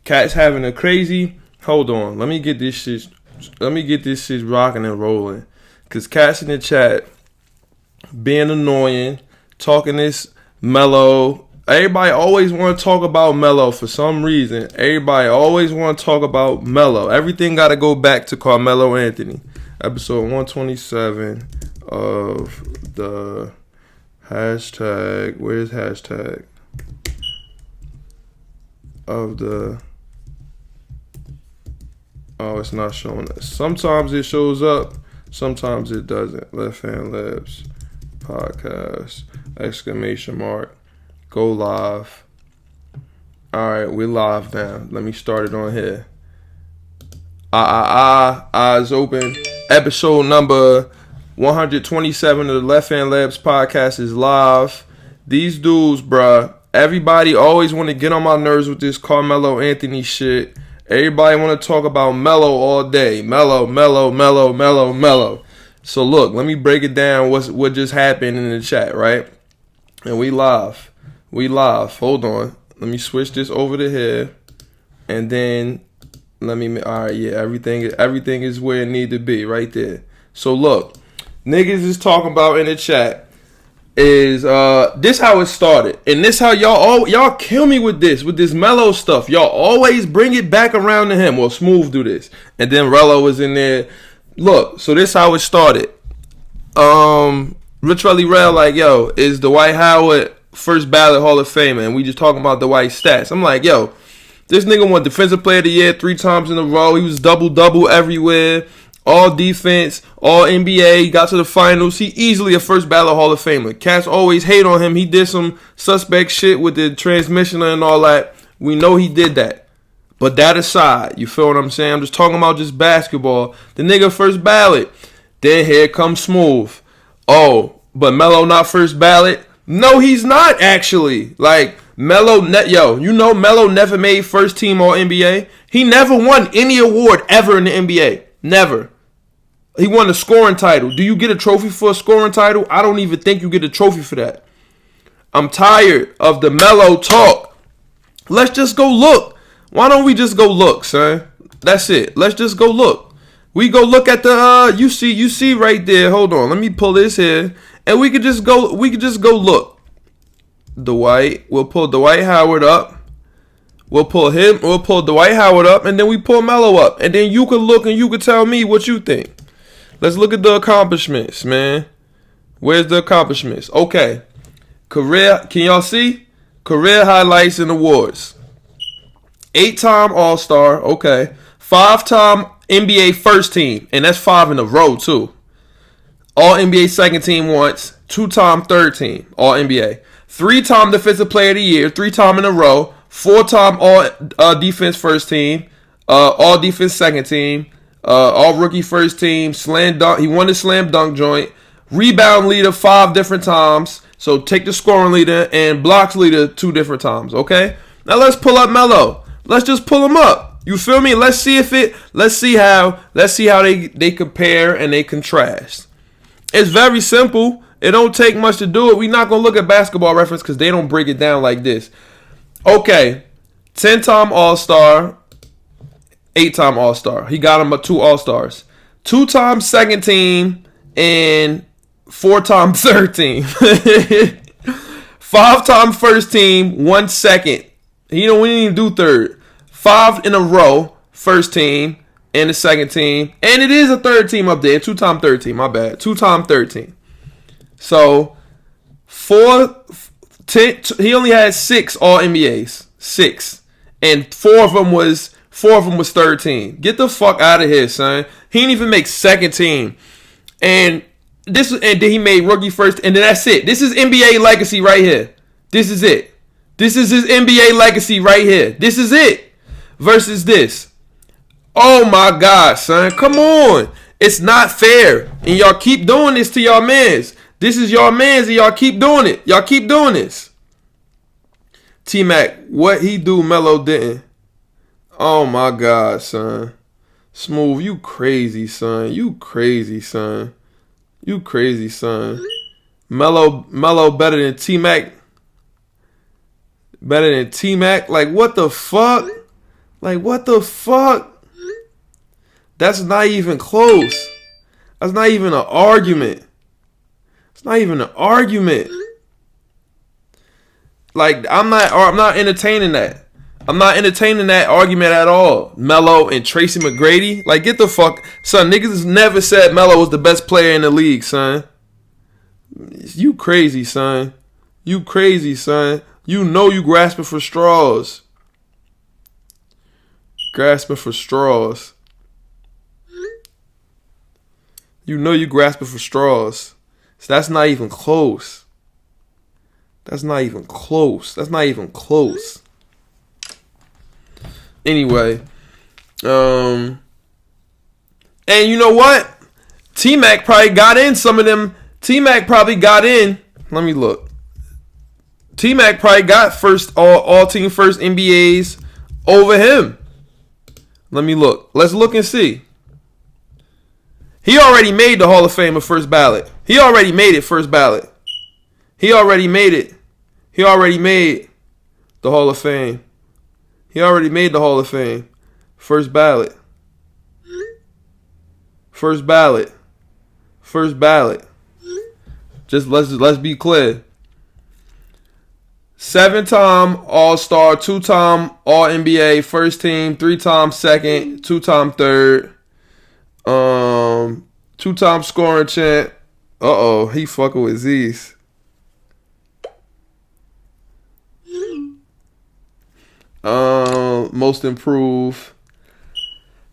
Cat's having a crazy. Hold on, let me get this shit. Let me get this shit rocking and rolling. Cause Cat's in the chat being annoying, talking this Melo. Everybody always want to talk about Melo for some reason. Everybody always want to talk about Melo. Everything got to go back to Carmelo Anthony. Episode 127 of the hashtag. Where's hashtag? Of the. Oh, it's not showing us. Sometimes it shows up. Sometimes it doesn't. Left Hand Labs podcast. Exclamation mark. Go live. Alright, we're live now. Let me start it on here. Eyes open. Episode number 127 of the Left Hand Labs podcast is live. These dudes, bruh. Everybody always want to get on my nerves with this Carmelo Anthony shit. Everybody want to talk about Melo all day. Melo. So look, let me break it down what just happened in the chat, right? And we live. Hold on. Let me switch this over to here. And then alright, yeah, everything is where it need to be, right there. So look, niggas is talking about in the chat is this how it started. And this how y'all kill me with this Melo stuff. Y'all always bring it back around to him. Well, Smooth do this. And then Rello was in there. Look, so this how it started. Rich Relly Rel like, yo, is Dwight Howard first ballot Hall of Famer? And we just talking about Dwight's stats. I'm like, yo, this nigga won Defensive Player of the Year 3 times in a row. He was double everywhere. All defense, all NBA, got to the finals. He easily a first ballot Hall of Famer. Cats always hate on him. He did some suspect shit with the transmission and all that. We know he did that. But that aside, you feel what I'm saying? I'm just talking about just basketball. The nigga first ballot. Then here comes Smooth. Oh, but Melo not first ballot? No, he's not actually. Like, Melo, you know Melo never made first team All NBA. He never won any award ever in the NBA. Never. He won a scoring title. Do you get a trophy for a scoring title? I don't even think you get a trophy for that. I'm tired of the Melo talk. Let's just go look. Why don't we just go look, son? That's it. Let's just go look. We go look at the you see right there. Hold on. Let me pull this here. And we could just go look. Dwight. We'll pull Dwight Howard up. We'll pull Dwight Howard up, and then we pull Melo up. And then you can look and you can tell me what you think. Let's look at the accomplishments, man. Where's the accomplishments? Okay. Career, can y'all see? Career highlights and awards. 8-time All-Star, okay. 5-time NBA first team, and that's 5 in a row, too. All-NBA second team once. 2-time third team, All-NBA. 3-time Defensive Player of the Year, 3-time in a row. 4-time All Defense first team, All Defense second team, All Rookie first team, slam dunk. He won the slam dunk joint. Rebound leader 5 different times. So take the scoring leader and blocks leader 2 different times. Okay. Now let's pull up Melo. Let's just pull him up. You feel me? Let's see how they compare and they contrast. It's very simple. It don't take much to do it. We're not gonna look at Basketball Reference because they don't break it down like this. Okay, 10-time All-Star, 8-time All-Star. He got him 2 All-Stars. 2-time second team and 4-time third team. 5-time first team, 1 second. We didn't even do third. 5 in a row, first team and the second team. And it is a third team up there. 2-time third team, my bad. 2-time third team. So, 10, he only had 6 All-NBAs. 6. And 4 of them was third team. Get the fuck out of here, son. He didn't even make second team. And then he made rookie first, and then that's it. This is NBA legacy right here. This is it. This is his NBA legacy right here. This is it. Versus this. Oh my God, son. Come on. It's not fair. And y'all keep doing this to y'all mans. This is y'all mans and y'all keep doing it. Y'all keep doing this. T-Mac, what he do, Melo didn't. Oh my God, son. Smooth, you crazy, son. You crazy, son. You crazy, son. Melo better than T-Mac. Better than T-Mac? Like, what the fuck? Like, what the fuck? That's not even close. That's not even an argument. It's not even an argument. Like, I'm not entertaining that. I'm not entertaining that argument at all. Melo and Tracy McGrady. Like, get the fuck. Son, niggas never said Melo was the best player in the league, son. You crazy, son. You crazy, son. You know you grasping for straws. Grasping for straws. You know you grasping for straws. So that's not even close. That's not even close. That's not even close. Anyway. And you know what? T-Mac probably got in some of them. T-Mac probably got in. Let me look. T-Mac probably got all team first NBAs over him. Let me look. Let's look and see. He already made the Hall of Fame of first ballot. He already made it first ballot. He already made it. He already made the Hall of Fame. He already made the Hall of Fame. First ballot. First ballot. First ballot. Just let's be clear. 7-time All-Star, 2-time All-NBA, first team, 3-time second, 2-time third, 2-time scoring champ. He fucking with Z's. Most improved.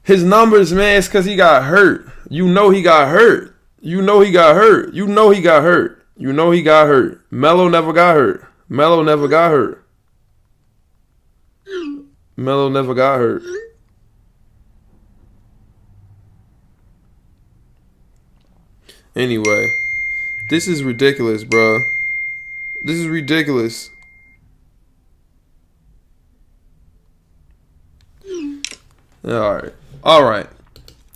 His numbers, man, it's because he got hurt. You know he got hurt. You know he got hurt. You know he got hurt. You know he got hurt. Melo never got hurt. Melo never got hurt. Melo never got hurt. Anyway, this is ridiculous, bro. This is ridiculous. All right.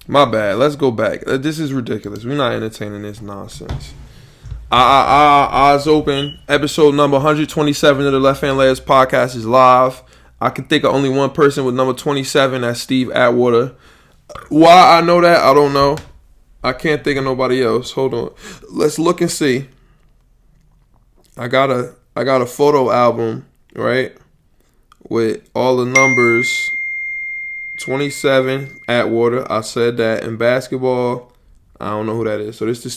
My bad. Let's go back. This is ridiculous. We're not entertaining this nonsense. Eyes open. Episode number 127 of the Left Hand Layers podcast is live. I can think of only one person with number 27. That's Steve Atwater. Why I know that, I don't know. I can't think of nobody else. Hold on. Let's look and see. I got a photo album, right? With all the numbers. 27 Atwater. I said that. In basketball, I don't know who that is. So this is the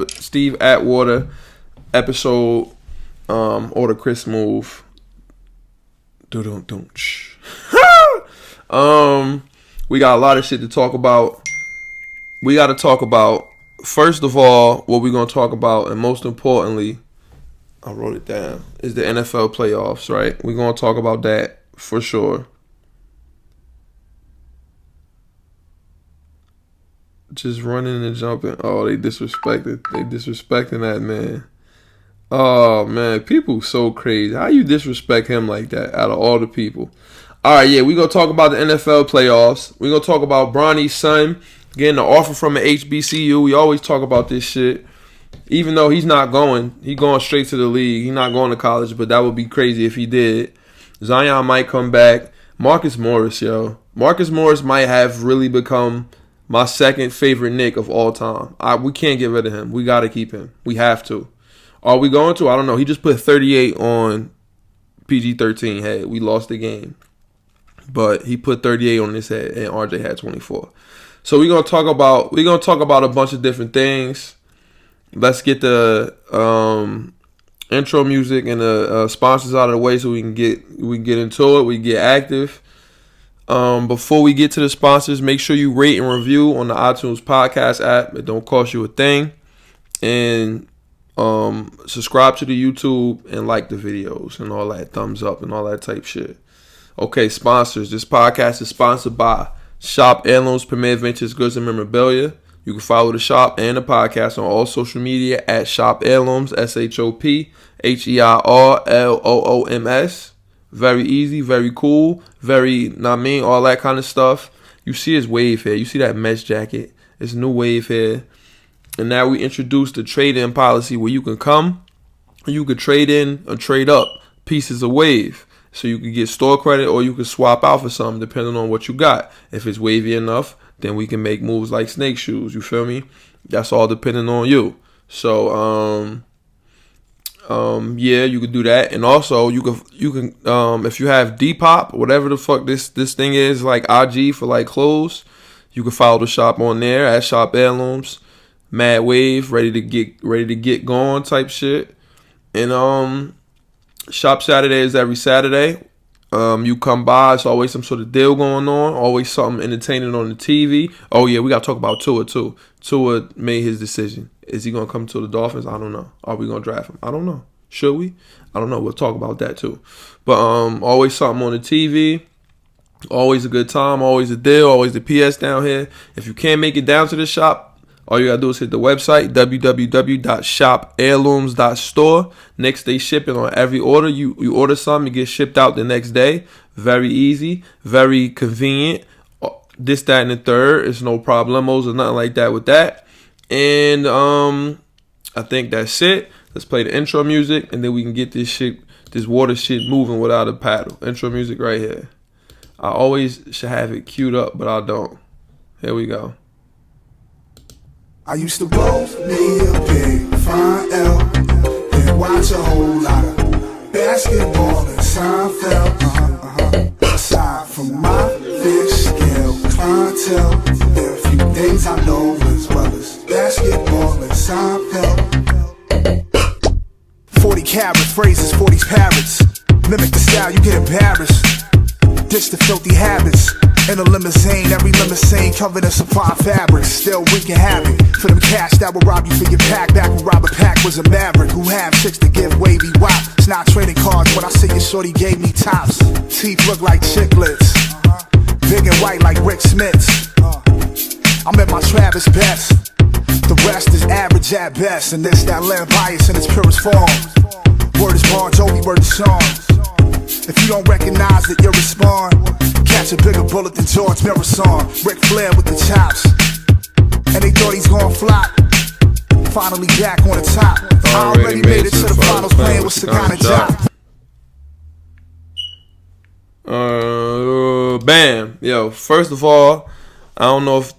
Steve Atwater episode, or the Chris move. We got a lot of shit to talk about. We got to talk about, first of all, what we're going to talk about, and most importantly, I wrote it down, is the NFL playoffs, right? We're going to talk about that for sure. Just running and jumping. Oh, they disrespected. They disrespecting that man. Oh, man. People so crazy. How you disrespect him like that out of all the people? All right, yeah. We're going to talk about the NFL playoffs. We're going to talk about Bronny's son getting an offer from an HBCU. We always talk about this shit. Even though he's not going. He's going straight to the league. He's not going to college, but that would be crazy if he did. Zion might come back. Marcus Morris, yo. Marcus Morris might have really become my second favorite Knick of all time. We can't get rid of him. We got to keep him. We have to. Are we going to? I don't know. He just put 38 on PG-13 head. We lost the game. But he put 38 on his head, and RJ had 24. So we're gonna talk about a bunch of different things. Let's get the intro music and the sponsors out of the way so we can get into it. We get active. Before we get to the sponsors, make sure you rate and review on the iTunes podcast app. It don't cost you a thing. And subscribe to the YouTube and like the videos and all that, thumbs up and all that type shit. Okay, sponsors. This podcast is sponsored by Shop Heirlooms, Premier Ventures, Goods and Memorabilia. You can follow the shop and the podcast on all social media at Shop Heirlooms, ShopHeirlooms. Very easy, very cool, all that kind of stuff. You see his wave here. You see that mesh jacket. It's new wave here. And now we introduced the trade-in policy where you can come, you can trade in or trade up pieces of wave. So you can get store credit or you can swap out for something depending on what you got. If it's wavy enough, then we can make moves like snake shoes. You feel me? That's all depending on you. So yeah, you could do that. And also you can if you have Depop, whatever the fuck this thing is, like IG for like clothes, you can follow the shop on there at Shop Heirlooms. Mad wave, ready to get going type shit. And shop Saturdays every Saturday. You come by, it's always some sort of deal going on, always something entertaining on the TV. Oh yeah, we gotta talk about Tua too. Tua made his decision. Is he gonna come to the Dolphins? I don't know. Are we gonna draft him? I don't know. Should we? I don't know. We'll talk about that too. But always something on the TV. Always a good time. Always a deal. Always the PS down here. If you can't make it down to the shop, all you gotta do is hit the website, www.shopheirlooms.store. Next day shipping on every order. You order something, it gets shipped out the next day. Very easy, very convenient. This, that, and the third. It's no problemos or nothing like that with that. And I think that's it. Let's play the intro music, and then we can get this water shit moving without a paddle. Intro music right here. I always should have it queued up, but I don't. Here we go. I used to blow me a big fine L, then watch a whole lot of basketball and Seinfeld. Aside from my fish scale clientele, there are a few things I know as well as basketball and Seinfeld. 40 carats, phrases, 40's parrots. Mimic the style, you get embarrassed. Ditch the filthy habits. In a limousine, every limousine covered in supply fabrics. Still wreaking havoc for them cash that will rob you for your pack. Back when Robert Pack was a maverick who had chicks to give wavy wop. It's not trading cards when I see your shorty gave me tops. Teeth look like chiclets, big and white like Rick Smith's. I'm at my Travis best. The rest is average at best, and this that land bias in its purest form. Word is Bon Jovi, word is Sean. If you don't recognize it, you'll respond. Catch a bigger bullet than George Marathon. Ric Flair with the chops, and they thought he's gonna flop. Finally back on the top. I already made it to the finals, playing with Sakana Jock. Bam. Yo, first of all, I don't know if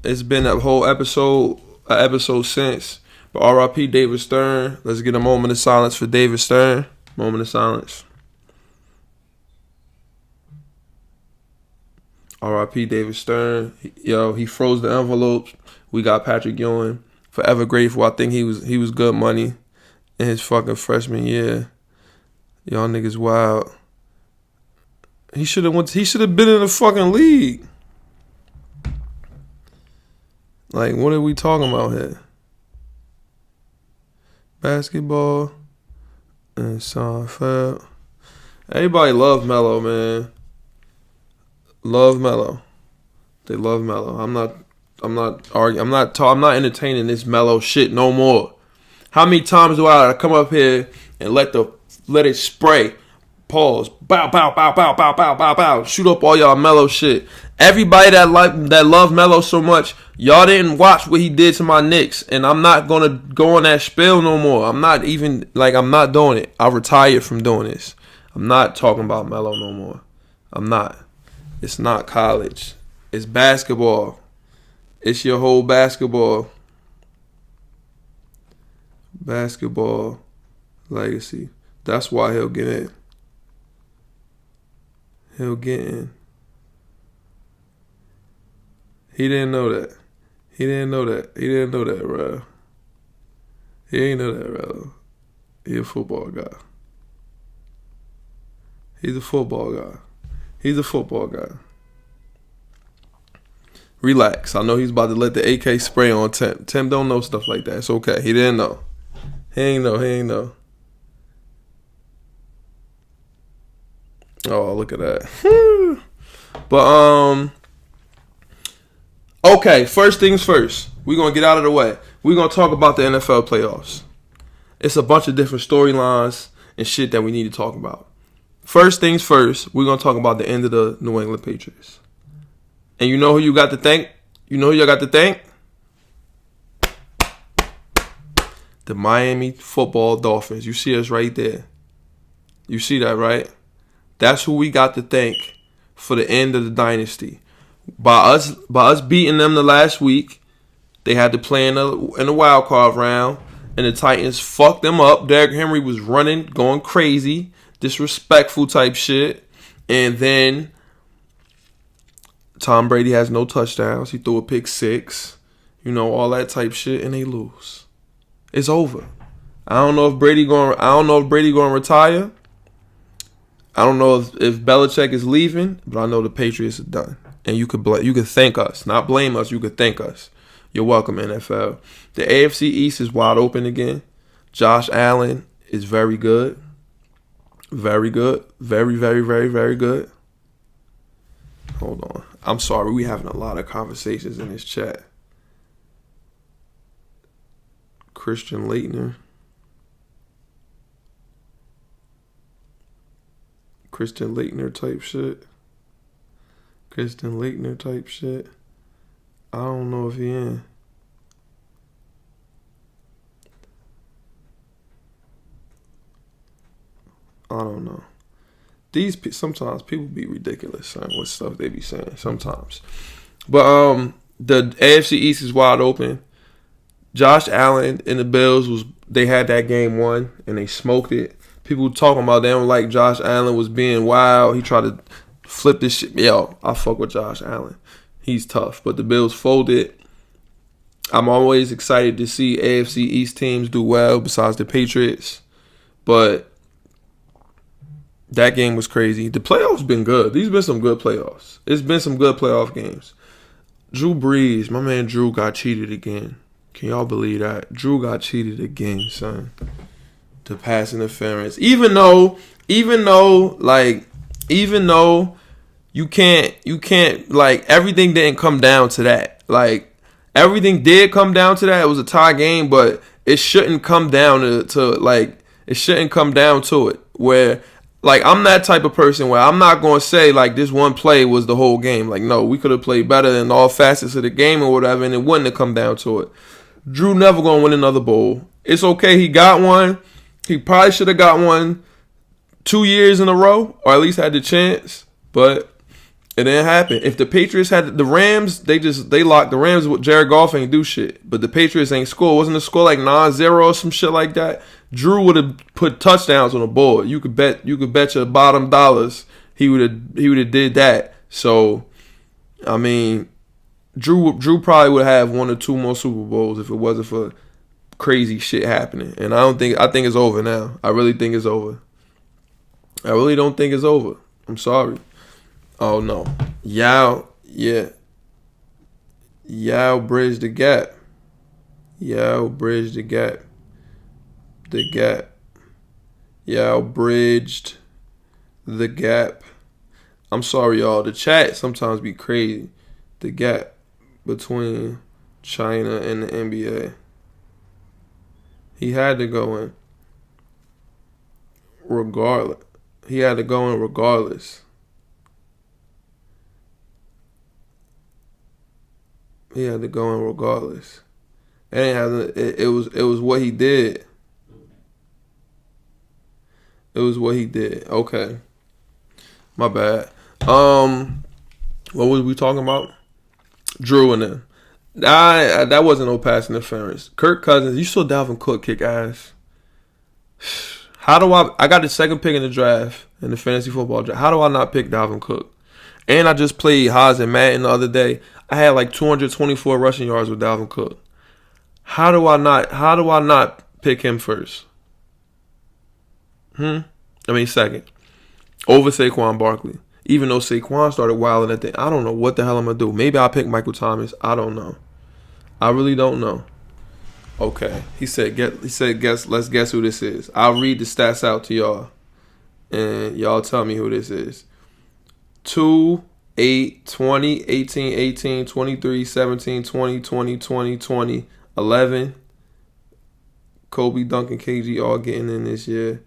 it's been a whole episode since, but R.I.P. David Stern. Let's get a moment of silence for David Stern. Moment of silence. R.I.P. David Stern. He froze the envelopes. We got Patrick Ewing. Forever grateful. I think he was good money in his fucking freshman year. Y'all niggas wild. He should have been in the fucking league. Like, what are we talking about here? Basketball and Seinfeld. Everybody love Melo, man. Love Melo. They love Melo. I'm not arguing. I'm not entertaining this Melo shit no more. How many times do I come up here and let it spray? Pause. Bow, bow, bow, bow, bow, bow, bow, bow. Shoot up all y'all Melo shit. Everybody that love Melo so much, y'all didn't watch what he did to my Knicks, and I'm not gonna go on that spiel no more. I'm not doing it. I retired from doing this. I'm not talking about Melo no more. I'm not. It's not college. It's basketball. It's your whole basketball. Basketball legacy. That's why he'll get in. He'll get in. He didn't know that. He didn't know that, bro. He ain't know that, bro. He a football guy. He's a football guy. Relax. I know he's about to let the AK spray on Tim. Tim don't know stuff like that. It's okay. He didn't know. He ain't know. Oh, look at that. But, okay, first things first. We're going to get out of the way. We're going to talk about the NFL playoffs. It's a bunch of different storylines and shit that we need to talk about. First things first, we're going to talk about the end of the New England Patriots. And you know who you got to thank? The Miami Football Dolphins. You see us right there. You see that, right? That's who we got to thank for the end of the dynasty. By us beating them the last week, they had to play in the wild card round, and the Titans fucked them up. Derrick Henry was running, going crazy, disrespectful type shit, and then Tom Brady has no touchdowns. He threw a pick 6, all that type shit, and they lose. It's over. I don't know if Brady going to retire. I don't know if Belichick is leaving, but I know the Patriots are done. And you could thank us, not blame us. You could thank us. You're welcome, NFL. The AFC East is wide open again. Josh Allen is very good. Very good. Very, very, very, very good. Hold on. I'm sorry. We having a lot of conversations in this chat. Christian Leitner. Christian Leitner type shit. I don't know if he in. I don't know. Sometimes people be ridiculous, son, with stuff they be saying sometimes. But the AFC East is wide open. Josh Allen and the Bills they had that game won and they smoked it. People talking about they don't like Josh Allen was being wild. He tried to flip this shit. Yo, I fuck with Josh Allen. He's tough. But the Bills folded. I'm always excited to see AFC East teams do well besides the Patriots. But that game was crazy. The playoffs been good. These been some good playoffs. It's been some good playoff games. Drew Brees, my man Drew got cheated again. Can y'all believe that? Drew got cheated again, son. The pass interference. Even though you can't like everything didn't come down to that. Like everything did come down to that. It was a tie game, but it shouldn't come down to it. Where like I'm that type of person where I'm not gonna say like this one play was the whole game. Like no, we could have played better in all facets of the game or whatever, and it wouldn't have come down to it. Drew never gonna win another bowl. It's okay, he got one. He probably should have got one 2 years in a row, or at least had the chance, but it didn't happen. If the Patriots had the Rams, they locked the Rams with Jared Goff ain't do shit. But the Patriots ain't score. Wasn't the score like 9-0 or some shit like that? Drew would have put touchdowns on the board. You could bet your bottom dollars he would have did that. So, I mean, Drew probably would have 1 or 2 more Super Bowls if it wasn't for crazy shit happening. And I think it's over now. I really think it's over. I really don't think it's over. I'm sorry. Oh no. Yao bridged the gap. Yao bridged the gap. Yao bridged the gap. I'm sorry, y'all. The chat sometimes be crazy. The gap between China and the NBA. He had to go in regardless. It was what he did. Okay. My bad. What was we talking about? Drew and them. That wasn't no pass interference. Kirk Cousins, you saw Dalvin Cook kick ass. How do I got the second pick in the draft, in the fantasy football draft. How do I not pick Dalvin Cook? And I just played Haas and Madden the other day. I had like 224 rushing yards with Dalvin Cook. How do I not pick him first? Second. Over Saquon Barkley. Even though Saquon started wilding at the I don't know what the hell I'm going to do. Maybe I'll pick Michael Thomas. I don't know. I really don't know. Okay. He said, let's guess who this is. I'll read the stats out to y'all. And y'all tell me who this is. 2, 8, 20, 18, 18, 23, 17, 20, 20, 20, 20, 11. Kobe, Duncan, KG all getting in this year.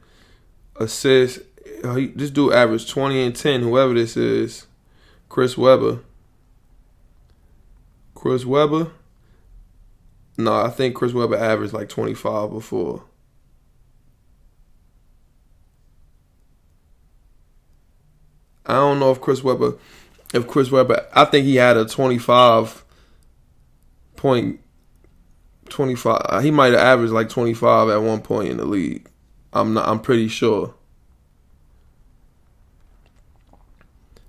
Assists. This dude averaged 20 and 10, whoever this is. Chris Webber. No, I think Chris Webber averaged like 25 before. I don't know if Chris Webber, I think he had a 25. He might have averaged like 25 at one point in the league. I'm pretty sure.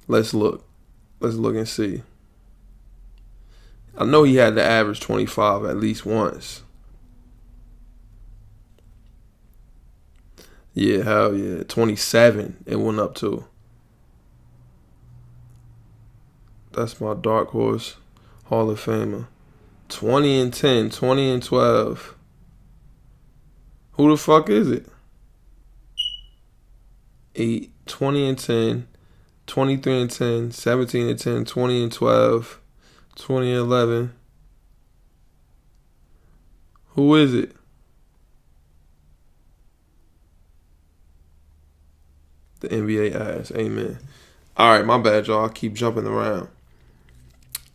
Let's look and see. I know he had to average 25 at least once. Yeah, hell yeah. 27 it went up to. That's my dark horse Hall of Famer. 20 and 10, 20 and 12. Who the fuck is it? 8, 20 and 10, 23 and 10, 17 and 10, 20 and 12, 20 and 11. Who is it? The NBA ass. Amen. All right, my bad, y'all. I keep jumping around.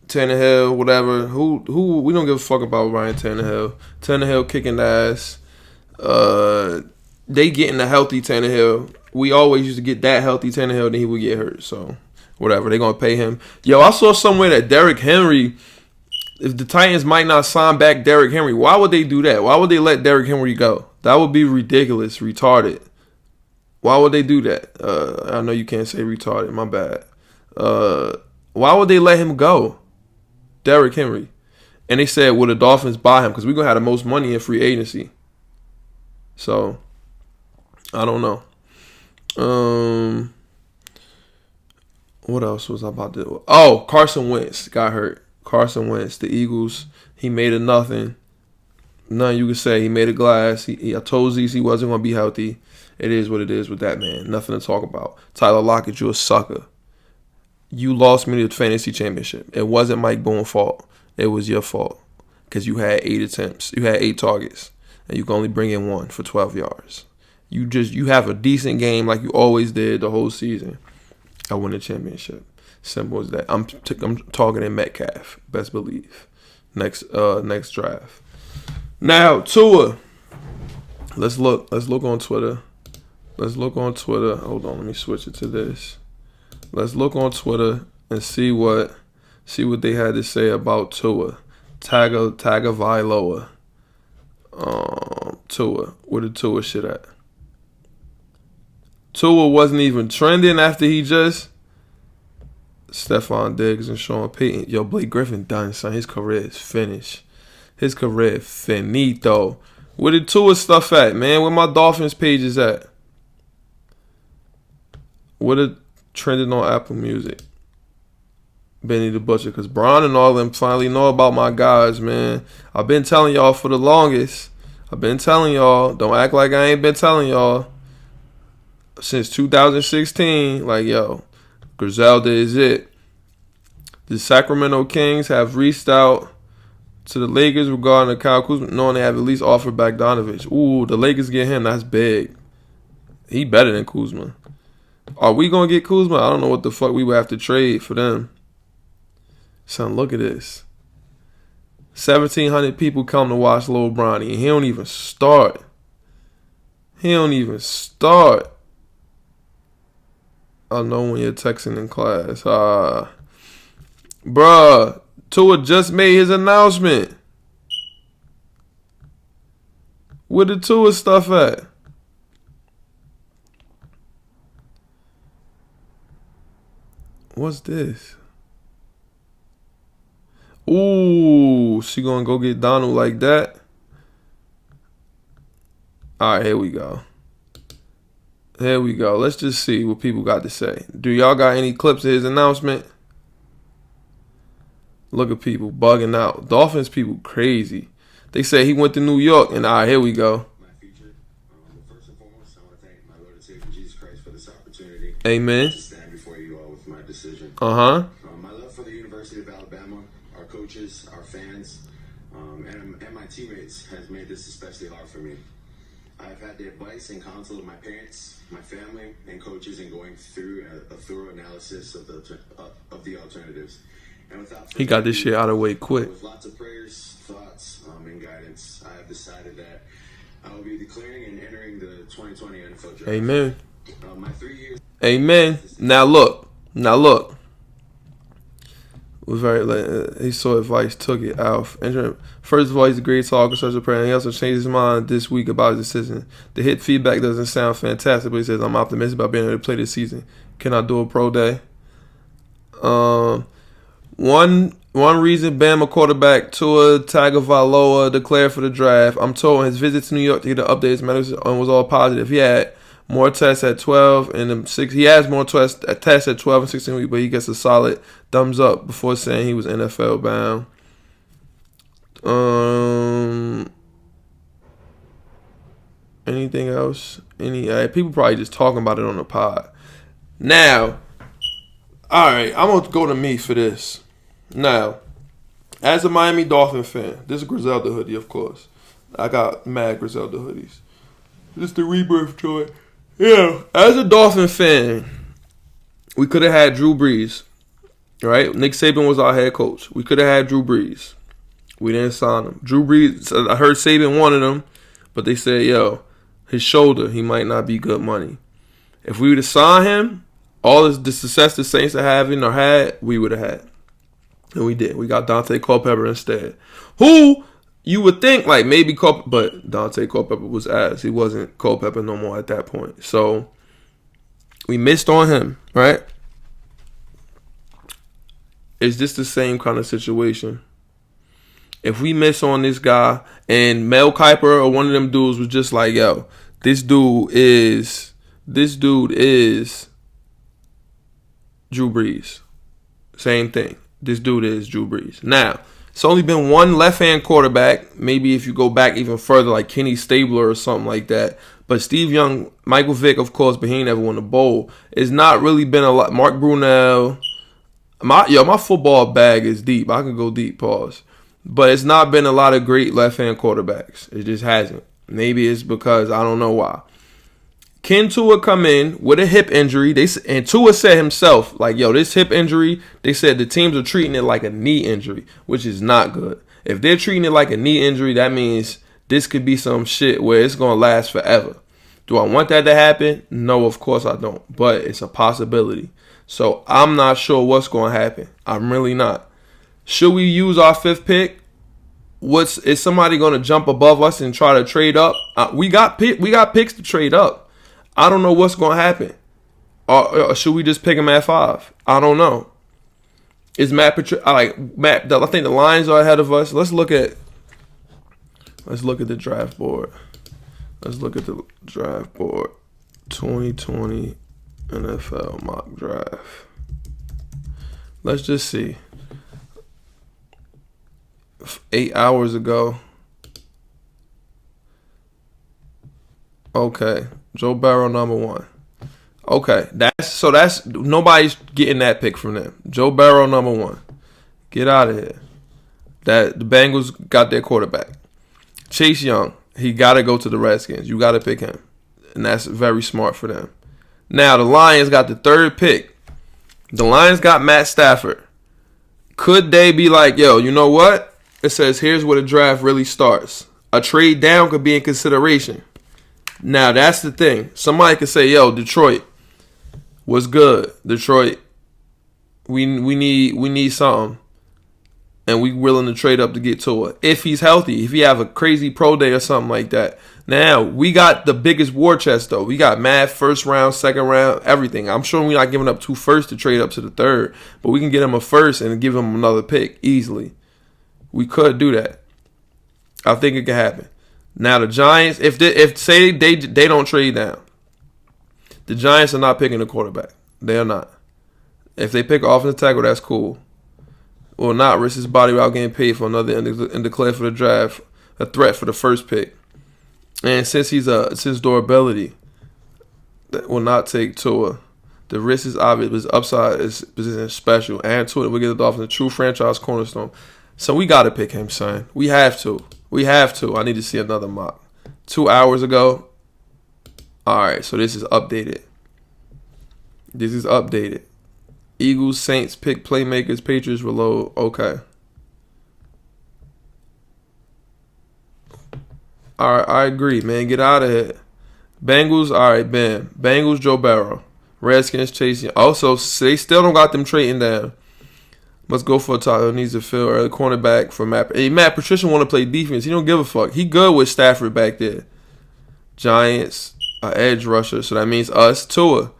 Tannehill, whatever. Who? We don't give a fuck about Ryan Tannehill. Tannehill kicking ass. They getting a healthy Tannehill. We always used to get that healthy Tannehill, then he would get hurt. So, whatever. They gonna pay him. Yo, I saw somewhere that Derrick Henry, if the Titans might not sign back Derrick Henry, why would they do that? Why would they let Derrick Henry go? That would be ridiculous, retarded. Why would they do that? I know you can't say retarded. My bad. Why would they let him go? Derrick Henry. And they said, will the Dolphins buy him? Because we're going to have the most money in free agency. So, I don't know. What else was I about to do? Oh, Carson Wentz got hurt. Carson Wentz, the Eagles, he made a nothing. Nothing you could say. He made a glass. I told Zeus he wasn't going to be healthy. It is what it is with that man. Nothing to talk about. Tyler Lockett, you a sucker. You lost me the fantasy championship. It wasn't Mike Boone's fault. It was your fault. Because you had 8 attempts. You had 8 targets. And you can only bring in 1 for 12 yards. You have a decent game like you always did the whole season. I win the championship. Simple as that. I'm targeting Metcalf. Best believe. Next draft. Now, Tua. Let's look on Twitter. Hold on, let me switch it to this. Let's look on Twitter and see what they had to say about Tua. Tagovailoa. Tua. Where the Tua shit at? Tua wasn't even trending after he just Stephon Diggs and Sean Payton. Yo, Blake Griffin done, son. His career is finished. His career finito. Where the Tua stuff at, man? Where my Dolphins pages at? What it trending on Apple Music? Benny the Butcher, because Bron and all them finally know about my guys, man. I've been telling y'all for the longest. I've been telling y'all. Don't act like I ain't been telling y'all. Since 2016, like, yo, Griselda is it. The Sacramento Kings have reached out to the Lakers regarding the Kyle Kuzma, knowing they have at least offered back Donovich. Ooh, the Lakers get him. That's big. He better than Kuzma. Are we going to get Kuzma? I don't know what the fuck we would have to trade for them. Son, look at this. 1,700 people come to watch Lil Bronny, and he don't even start. I know when you're texting in class. Bruh, Tua just made his announcement. Where the Tua stuff at? What's this? Ooh, she gonna go get Donald like that? Alright, here we go. Let's just see what people got to say. Do y'all got any clips of his announcement? Look at people bugging out. Dolphins people crazy. They say he went to New York, and here we go. First and foremost, I want to thank my Lord and Savior Jesus Christ for this opportunity. Amen. To stand before you all with my decision. Uh-huh. My love for the University of Alabama, our coaches, our fans, and my teammates has made this especially hard for me. I've had the advice and counsel of my parents, my family, and coaches in going through a thorough analysis of the alternatives. And without he got this shit out of the way quick. With lots of prayers, thoughts, and guidance, I have decided that I will be declaring and entering the 2020 NFL Draft. Amen. My 3 years. Amen. Now look, Now look, was very he saw advice, took it out. First of all, he's a great talker, such a prayer. He also changed his mind this week about his decision. The hit feedback doesn't sound fantastic, but he says, I'm optimistic about being able to play this season. Can I do a pro day? One reason Bama quarterback Tua Tagovailoa declared for the draft. I'm told his visit to New York to get an update his medicine was all positive. He had more tests at 12 and 6. He has more tests at 12 and 16 weeks, but he gets a solid thumbs up before saying he was NFL bound. Anything else? People probably just talking about it on the pod. Now, all right, I'm gonna go to me for this. Now, as a Miami Dolphin fan, this is Griselda hoodie, of course. I got mad Griselda hoodies. This is the rebirth joy. Yeah, as a Dolphin fan, we could have had Drew Brees, right? Nick Saban was our head coach. We could have had Drew Brees. We didn't sign him. Drew Brees, I heard Saban wanted him, but they said, his shoulder, he might not be good money. If we would have signed him, all the success the Saints are having or had, we would have had. And we did. We got Dante Culpepper instead. Who you would think like maybe Culpepper, but Dante Culpepper was ass. He wasn't Culpepper no more at that point. So we missed on him, right? Is this the same kind of situation? If we miss on this guy and Mel Kiper or one of them dudes was just like, this dude is Drew Brees. Same thing. This dude is Drew Brees. Now, it's only been one left-hand quarterback. Maybe if you go back even further, like Kenny Stabler or something like that. But Steve Young, Michael Vick, of course, but he ain't never won a bowl. It's not really been a lot. Mark Brunell. My football bag is deep. I can go deep, pause. But it's not been a lot of great left-hand quarterbacks. It just hasn't. Maybe it's because I don't know why. Can Tua come in with a hip injury? And Tua said himself, like, this hip injury, they said the teams are treating it like a knee injury, which is not good. If they're treating it like a knee injury, that means this could be some shit where it's going to last forever. Do I want that to happen? No, of course I don't. But it's a possibility. So I'm not sure what's going to happen. I'm really not. Should we use our 5th pick? Is somebody going to jump above us and try to trade up? We got picks to trade up. I don't know what's going to happen. Or should we just pick him at 5? I don't know. Is Matt I think the Lions are ahead of us. Let's look at the draft board. Let's look at the draft board. 2020 NFL mock draft. Let's just see. 8 hours ago. Okay. Joe Burrow, number 1. Okay, that's nobody's getting that pick from them. Joe Burrow, number 1. Get out of here. The Bengals got their quarterback. Chase Young, he got to go to the Redskins. You got to pick him, and that's very smart for them. Now the Lions got the 3rd pick. The Lions got Matt Stafford. Could they be like, you know what? It says here's where the draft really starts. A trade down could be in consideration. Now, that's the thing. Somebody could say, Detroit, what's good? Detroit, we need something. And we willing to trade up to get to it. If he's healthy, if he have a crazy pro day or something like that. Now, we got the biggest war chest, though. We got mad 1st round, 2nd round, everything. I'm sure we're not giving up 2 firsts to trade up to the 3rd. But we can get him a 1st and give him another pick easily. We could do that. I think it could happen. Now the Giants, if say they don't trade down, the Giants are not picking a quarterback. They are not. If they pick an offensive tackle, that's cool. Or not risk his body without getting paid for another and declare for the draft a threat for the 1st pick. And since since durability, that will not take Tua. The risk is obvious, but his upside is position special. And Tua will get the Dolphins a true franchise cornerstone. So we got to pick him, son. We have to. I need to see another mock. 2 hours ago. All right, so this is updated. Eagles, Saints, pick playmakers, Patriots, reload. Okay. All right, I agree, man. Get out of here. Bengals, all right, Ben. Bengals, Joe Burrow. Redskins chasing. Also, they still don't got them trading down. Let's go for a title. Needs to fill early cornerback for Matt. Hey, Matt Patricia want to play defense. He don't give a fuck. He good with Stafford back there. Giants, edge rusher. So that means us. Tua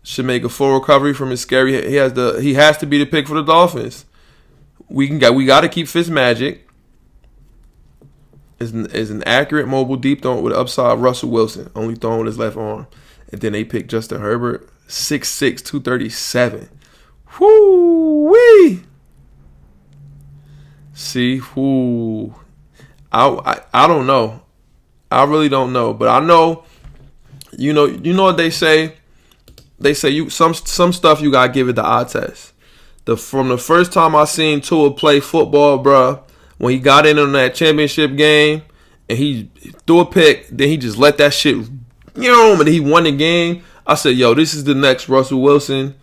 should make a full recovery from his scary. He has to be the pick for the Dolphins. We got to keep Fitzmagic. Is an accurate mobile deep throw with upside Russell Wilson, only throwing with his left arm. And then they pick Justin Herbert, 6'6", 237. Whoo-wee! See, whoo. I don't know. I really don't know. But I know, you know what they say? They say you some stuff you gotta give it the eye test. From the first time I seen Tua play football, bruh, when he got in on that championship game and he threw a pick, then he just let that shit, and he won the game. I said, yo, this is the next Russell Wilson.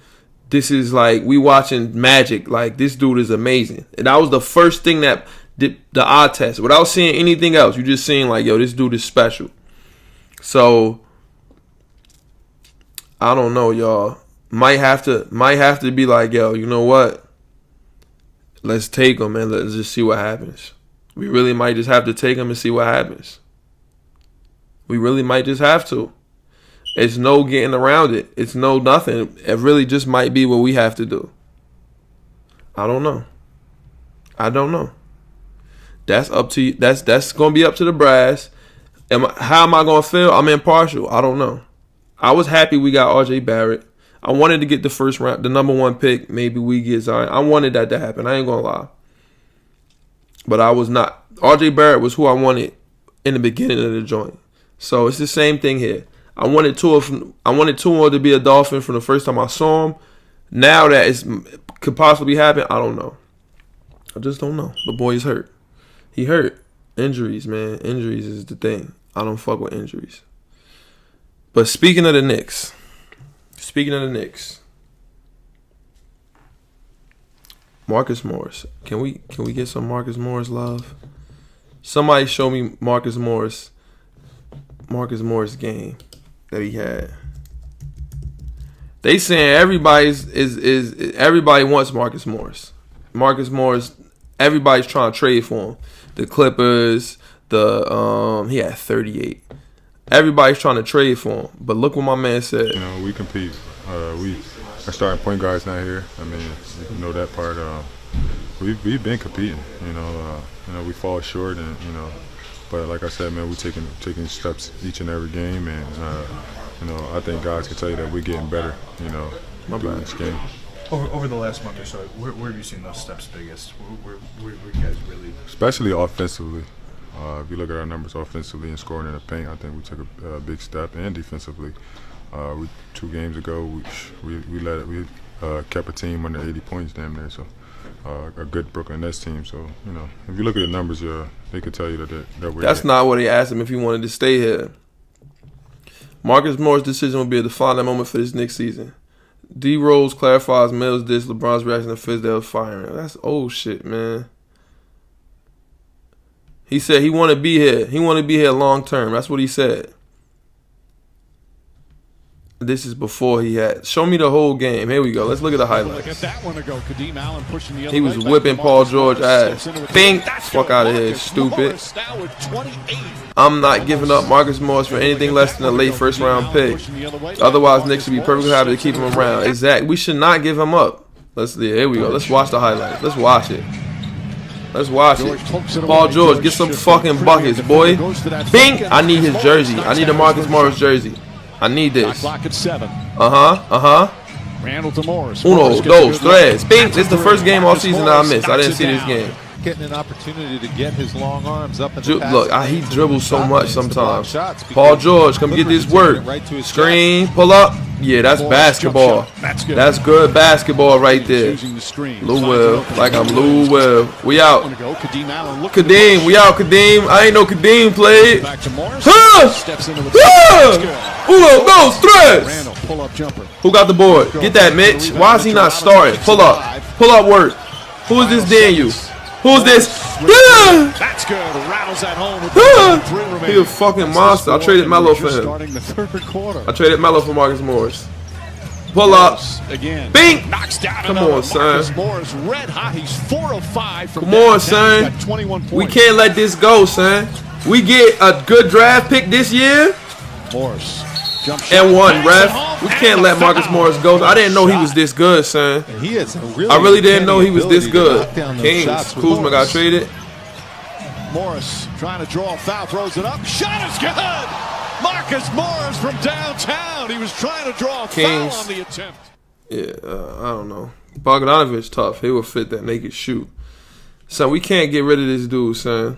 This is like, we watching magic. Like, this dude is amazing. And that was the first thing that did the eye test. Without seeing anything else, you just seeing like, yo, this dude is special. So, I don't know, y'all. Might have to be like, yo, you know what? Let's take him and let's just see what happens. We really might just have to take him and see what happens. We really might just have to. It's no getting around it. It's no nothing. It really just might be what we have to do. I don't know. That's up to you. That's gonna be up to the brass. How am I gonna feel? I'm impartial. I don't know. I was happy we got RJ Barrett. I wanted to get the first round, the number 1 pick. Maybe we get Zion. I wanted that to happen. I ain't gonna lie. But I was not. RJ Barrett was who I wanted in the beginning of the joint. So it's the same thing here. I wanted Tua to be a Dolphin from the first time I saw him. Now that it could possibly happen, I don't know. I just don't know. The boy is hurt. He hurt. Injuries, man. Injuries is the thing. I don't fuck with injuries. But speaking of the Knicks. Marcus Morris. Can we get some Marcus Morris love? Somebody show me Marcus Morris game that he had. They saying everybody wants Marcus Morris. Marcus Morris, everybody's trying to trade for him. The Clippers, he had 38. Everybody's trying to trade for him. But look what my man said. We compete. Our starting point guard's not here. I mean, you know that part. We've been competing. We fall short, and but like I said, man, we're taking steps each and every game, and I think guys can tell you that we're getting better. Through each game. Over the last month or so, where have you seen those steps biggest? Where you guys really? Especially offensively. If you look at our numbers offensively and scoring in the paint, I think we took a big step, and defensively. 2 games ago, we kept a team under 80 points damn near, so a good Brooklyn Nets team. So, if you look at the numbers, they could tell you that we're That's not what he asked him if he wanted to stay here. Marcus Morris' decision will be a defining moment for this next season. D. Rose clarifies Melo's diss, LeBron's reaction to Fizdale's firing. That's old shit, man. He said he want to be here. He want to be here long term. That's what he said. This is before he had. Show me the whole game. Here we go. Let's look at the highlights. He was whipping Paul George's ass. Bing! Fuck out of here, stupid. I'm not giving up Marcus Morris for anything less than a late first round pick. Otherwise, Knicks should be perfectly happy to keep him around. Exactly. We should not give him up. Here we go. Let's watch the highlights. Let's watch it. Paul George, get some fucking buckets, boy. Bing! I need his jersey. I need a Marcus Morris jersey. I need this. Randall to Morris. Uno, dos, tres. Bing! This is the first game all season that I missed. I didn't see this game. Getting an opportunity to get his long arms up. Look, he dribbles so much sometimes. Paul George, come get this work. Screen, pull up. Yeah, that's basketball. That's good basketball right there. Lou Will, like I'm Lou Will. We out. Kadeem, we out, Kadeem. I ain't know Kadeem played. Uno, dos, tres. Who got the board? Get that, Mitch. Why is he not starting? Pull up work. Who is this Daniel? Who's this? That's good. Rattles that home with He a fucking monster. I traded Melo for him. I traded Melo for Marcus Morris. Pull up. Again. Bing. Knocks down Come another. on, son. Marcus Morris red hot. He's 4 of 5 from Come on, downtown. son. He's got 21 points. We can't let this go, son. We get a good draft pick this year Morris. Jump shot. and one, Bangs ref. it home We and can't a let Marcus foul. Morris go. I didn't know he was this good, son. And he has a really I really didn't know he was this ability to good. knock down those Kings, shots with Kuzma got Morris. traded. Morris trying to draw a foul, throws it up. Shot is good. Marcus Morris from downtown. He was trying to draw a Kings. foul on the attempt. Yeah, I don't know. Bogdanovich tough. He will fit that naked shoot. Son, we can't get rid of this dude, son.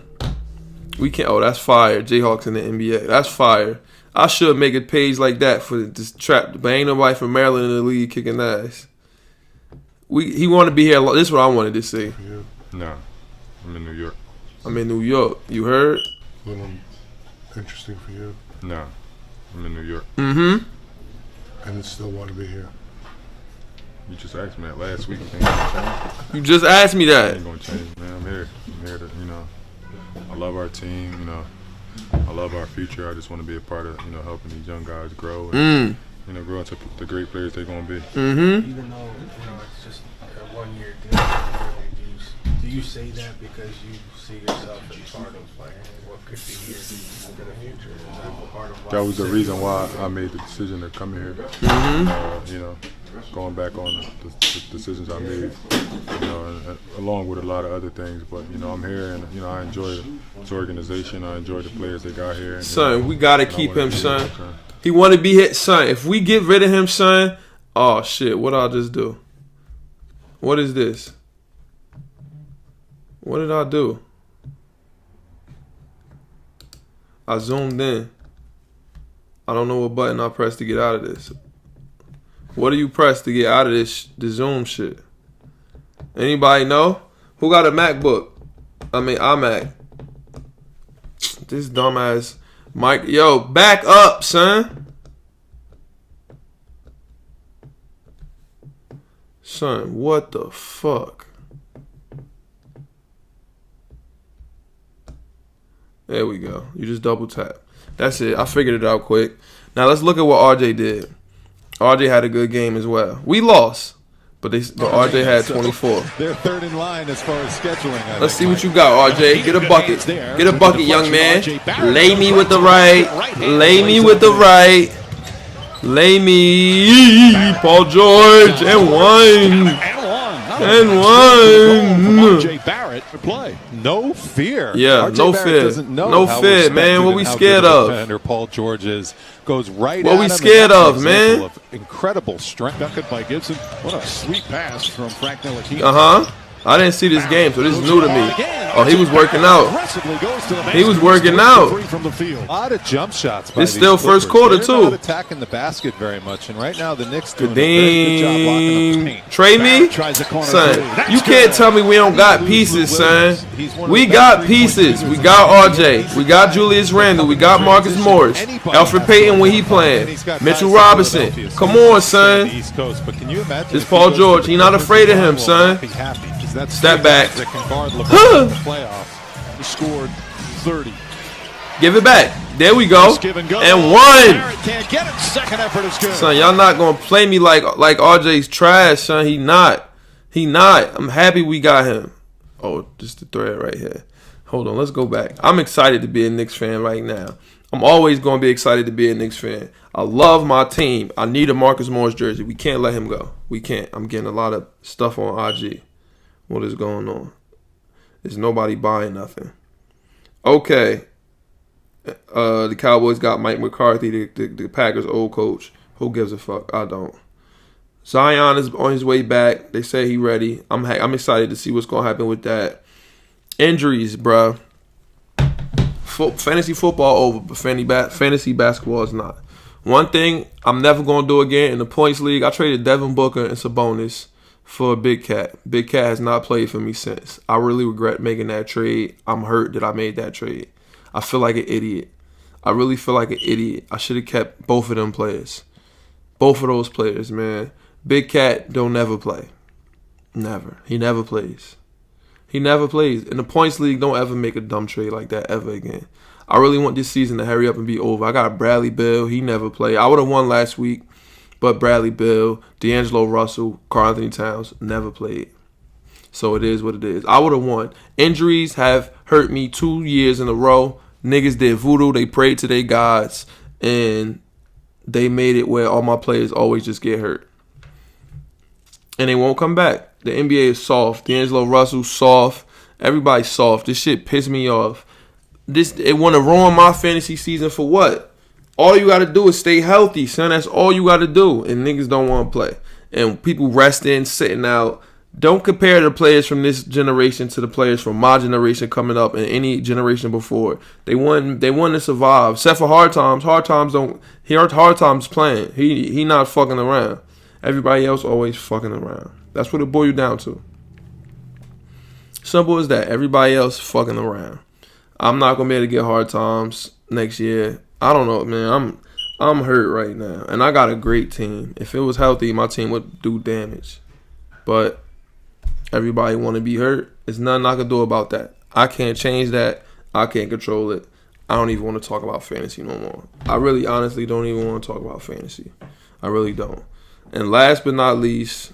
We can't. Oh, that's fire. Jayhawks in the NBA. That's fire. I should make a page like that for this trap. But ain't nobody from Maryland in the league kicking ass. He want to be here. This is what I wanted to see. No, I'm in New York. I'm in New York. You heard? A little interesting for you. No, I'm in New York. Mm-hmm. And you still want to be here. You just asked me that last week. Ain't gonna change. You just asked me that. Ain't gonna change, man. I'm here. I'm here to, I love our team. I love our future. I just want to be a part of, helping these young guys grow and, grow into the great players they're gonna be. Mm-hmm. Even though it's just a 1 year deal, do you say that because you see yourself as part of what could be here for the future? Is that part of why That was the you say reason why I made the decision to come here. Going back on the decisions I made, and along with a lot of other things. But I'm here, and I enjoy this organization. I enjoy the players they got here. And, son, we gotta keep him, son. He want to be hit, son. If we get rid of him, son, oh shit, what I'll just do? What is this? What did I do? I zoomed in. I don't know what button I pressed to get out of this. What do you press to get out of this the Zoom shit? Anybody know? Who got a MacBook? iMac. This dumbass Mike. Yo, back up, son. Son, what the fuck? There we go. You just double tap. That's it. I figured it out quick. Now let's look at what RJ did. RJ had a good game as well. We lost, but RJ had 24. They're third in line as far as scheduling. Let's see what you got, RJ. Get a bucket. Get a bucket, young man. Lay me with the right. Lay me with the right. Lay me. Paul George. And one. RJ Barrett to play. No fear. Yeah, RJ no Barrett fear. doesn't know No how fear, man. respected What we and how scared good a of? defender Paul George is. Goes right What at we him, and scared that's an of, man? example of incredible strength. Dunked by Gibson. What a sweet pass from Frank Ntilikina. Uh-huh. I didn't see this game, so this is new to me. Oh, he was working out. He was working out. A lot of jump shots. This still first quarter, They're too. not attacking the basket very much, and right now the Knicks doing a very good job blocking up the paint. Trade me? Son, you can't tell me we don't got pieces, son. We got pieces. We got RJ. We got Julius Randle. We got Marcus Morris. Alfred Payton when he playing. Mitchell Robinson. Come on, son. This Paul George. He not afraid of him, son. Step back. He scored 30. Give it back. There we go. And one. Can't get it. Second effort is good. Son, y'all not gonna play me like RJ's trash, son. He not. I'm happy we got him. Oh, just the thread right here. Hold on, let's go back. I'm excited to be a Knicks fan right now. I'm always gonna be excited to be a Knicks fan. I love my team. I need a Marcus Morris jersey. We can't let him go. We can't. I'm getting a lot of stuff on IG. What is going on? There's nobody buying nothing. Okay. The Cowboys got Mike McCarthy, the Packers' old coach. Who gives a fuck? I don't. Zion is on his way back. They say he ready. I'm excited to see what's going to happen with that. Injuries, bruh. Fantasy football over, but fantasy basketball is not. One thing I'm never going to do again in the points league, I traded Devin Booker and Sabonis for Big Cat. Big Cat has not played for me since. I really regret making that trade. I'm hurt that I made that trade. I feel like an idiot. I really feel like an idiot. I should have kept both of them players. Both of those players, man. Big Cat don't never play. Never. He never plays. He never plays. In the points league, don't ever make a dumb trade like that ever again. I really want this season to hurry up and be over. I got Bradley Beal. He never played. I would have won last week, But Bradley Beal, D'Angelo Russell, Karl Anthony Towns never played. So it is what it is. I would have won. Injuries have hurt me 2 years in a row. Niggas did voodoo. They prayed to their gods. And they made it where all my players always just get hurt. And they won't come back. The NBA is soft. D'Angelo Russell, soft. Everybody's soft. This shit pissed me off. It want to ruin my fantasy season for what? All you got to do is stay healthy, son. That's all you got to do. And niggas don't want to play. And people resting, sitting out. Don't compare the players from this generation to the players from my generation coming up and any generation before. They want to survive. Except for Hard Times. Hard Times playing. He not fucking around. Everybody else always fucking around. That's what it boils down to. Simple as that. Everybody else fucking around. I'm not gonna be able to get Hard Times next year. I don't know, man. I'm hurt right now, and I got a great team. If it was healthy, my team would do damage. But everybody want to be hurt. There's nothing I can do about that. I can't change that. I can't control it. I don't even want to talk about fantasy no more. I really, honestly don't even want to talk about fantasy. I really don't. And last but not least,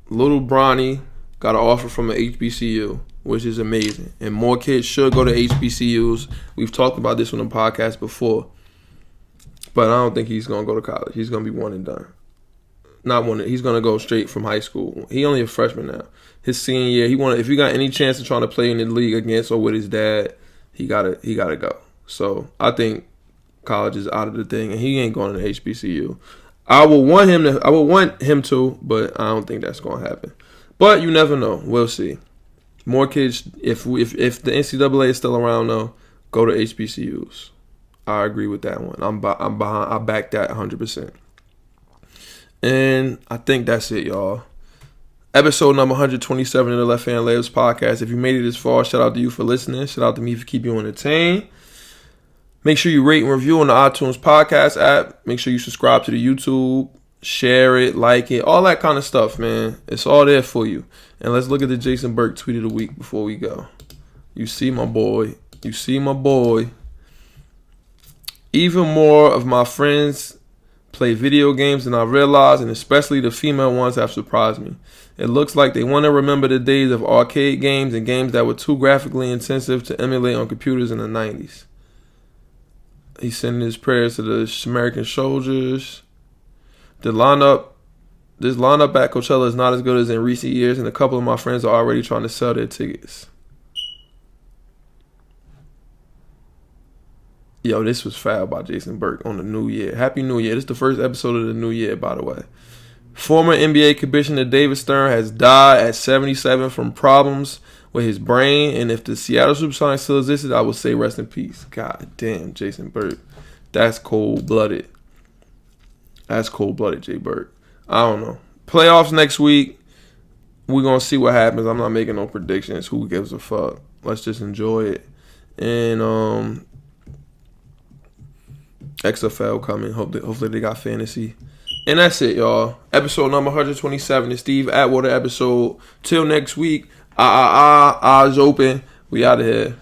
little Bronny got an offer from an HBCU, which is amazing. And more kids should go to HBCUs. We've talked about this on the podcast before. But I don't think he's going to go to college. He's going to be one and done. He's going to go straight from high school. He only a freshman now. His senior year, if he got any chance to try to play in the league against or with his dad, he gotta go. So I think college is out of the thing, and he ain't going to the HBCU. I would want him to, but I don't think that's going to happen. But you never know. We'll see. More kids, if the NCAA is still around, though, go to HBCUs. I agree with that one. I'm behind. I back that 100%. And I think that's it, y'all. Episode number 127 of the Left Hand Layups podcast. If you made it this far, shout out to you for listening. Shout out to me for keeping you entertained. Make sure you rate and review on the iTunes podcast app. Make sure you subscribe to the YouTube. Share it, like it, all that kind of stuff, man. It's all there for you. And let's look at the Jason Burke tweet of the week before we go. You see my boy. Even more of my friends play video games than I realize, and especially the female ones have surprised me. It looks like they want to remember the days of arcade games and games that were too graphically intensive to emulate on computers in the 90s. He's sending his prayers to the American soldiers. This lineup at Coachella is not as good as in recent years, and a couple of my friends are already trying to sell their tickets. Yo, this was foul by Jason Burke on the New Year. Happy New Year. This is the first episode of the New Year, by the way. Former NBA Commissioner David Stern has died at 77 from problems with his brain, and if the Seattle Supersonics still existed, I would say rest in peace. God damn, Jason Burke. That's cold-blooded. That's cold-blooded, Jay Burke. I don't know. Playoffs next week. We're going to see what happens. I'm not making no predictions. Who gives a fuck? Let's just enjoy it. And XFL coming. Hopefully they got fantasy. And that's it, y'all. Episode number 127 is Steve Atwater episode. Till next week. Eyes open. We out of here.